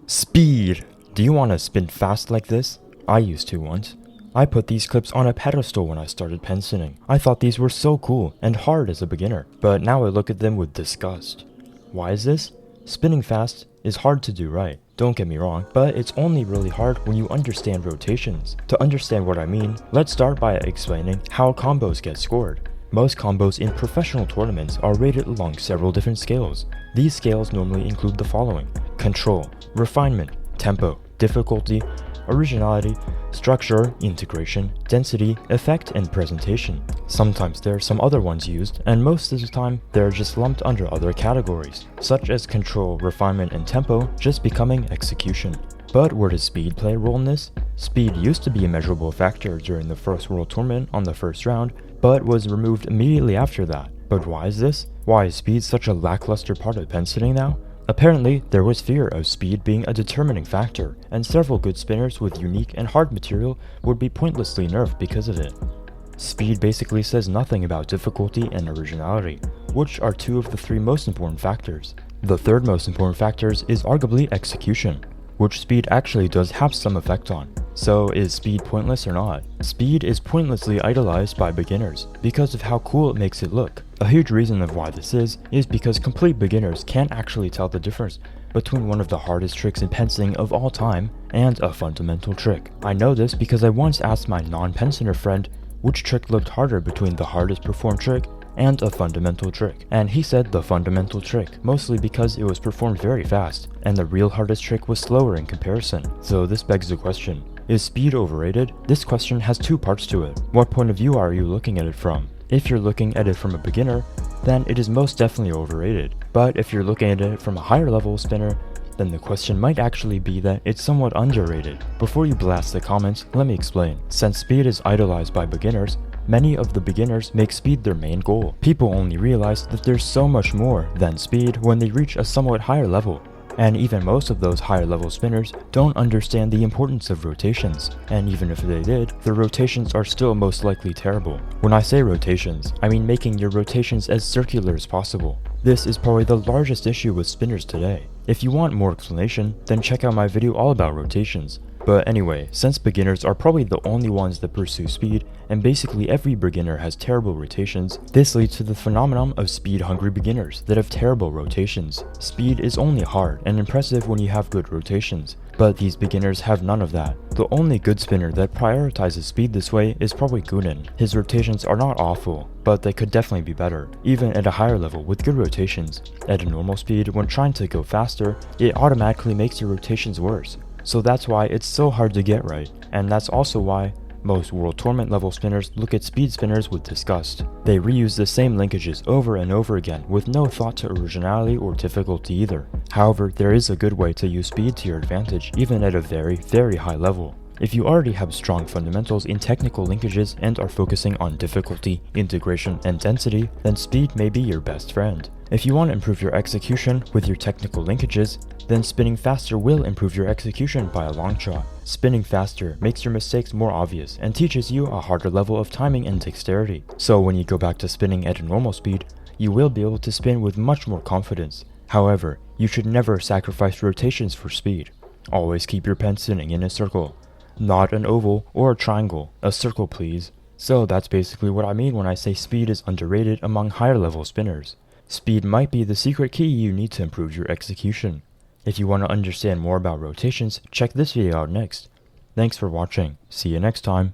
Speed! Do you want to spin fast like this? I used to once. I put these clips on a pedestal when I started penciling. I thought these were so cool and hard as a beginner, but now I look at them with disgust. Why is this? Spinning fast is hard to do right, don't get me wrong, but it's only really hard when you understand rotations. To understand what I mean, let's start by explaining how combos get scored. Most combos in professional tournaments are rated along several different scales. These scales normally include the following: control, refinement, tempo, difficulty, originality, structure, integration, density, effect, and presentation. Sometimes there are some other ones used, and most of the time they're just lumped under other categories, such as control, refinement, and tempo just becoming execution. But where does speed play a role in this? Speed used to be a measurable factor during the first World Tournament on the first round, but was removed immediately after that. But why is this? Why is speed such a lackluster part of penciling now? Apparently, there was fear of speed being a determining factor, and several good spinners with unique and hard material would be pointlessly nerfed because of it. Speed basically says nothing about difficulty and originality, which are two of the three most important factors. The third most important factor is arguably execution, which speed actually does have some effect on. So is speed pointless or not? Speed is pointlessly idolized by beginners because of how cool it makes it look. A huge reason of why this is because complete beginners can't actually tell the difference between one of the hardest tricks in penciling of all time and a fundamental trick. I know this because I once asked my non-penciler friend which trick looked harder between the hardest performed trick and a fundamental trick, and he said the fundamental trick, mostly because it was performed very fast, and the real hardest trick was slower in comparison. So this begs the question, is speed overrated? This question has two parts to it. What point of view are you looking at it from? If you're looking at it from a beginner, then it is most definitely overrated. But if you're looking at it from a higher level spinner, then the question might actually be that it's somewhat underrated. Before you blast the comments, let me explain. Since speed is idolized by beginners, many of the beginners make speed their main goal. People only realize that there's so much more than speed when they reach a somewhat higher level. And even most of those higher level spinners don't understand the importance of rotations, and even if they did, the rotations are still most likely terrible. When I say rotations, I mean making your rotations as circular as possible. This is probably the largest issue with spinners today. If you want more explanation, then check out my video all about rotations. But anyway, since beginners are probably the only ones that pursue speed, and basically every beginner has terrible rotations, this leads to the phenomenon of speed-hungry beginners that have terrible rotations. Speed is only hard and impressive when you have good rotations, but these beginners have none of that. The only good spinner that prioritizes speed this way is probably Gunan. His rotations are not awful, but they could definitely be better, even at a higher level with good rotations. At a normal speed, when trying to go faster, it automatically makes your rotations worse. So that's why it's so hard to get right, and that's also why most World Tournament level spinners look at speed spinners with disgust. They reuse the same linkages over and over again with no thought to originality or difficulty either. However, there is a good way to use speed to your advantage even at a very, very high level. If you already have strong fundamentals in technical linkages and are focusing on difficulty, integration, and density, then speed may be your best friend. If you want to improve your execution with your technical linkages, then spinning faster will improve your execution by a long shot. Spinning faster makes your mistakes more obvious and teaches you a harder level of timing and dexterity. So when you go back to spinning at a normal speed, you will be able to spin with much more confidence. However, you should never sacrifice rotations for speed. Always keep your pen spinning in a circle. Not an oval or a triangle, a circle please. So that's basically what I mean when I say speed is underrated among higher level spinners. Speed might be the secret key you need to improve your execution. If you want to understand more about rotations, check this video out next. Thanks for watching. See you next time.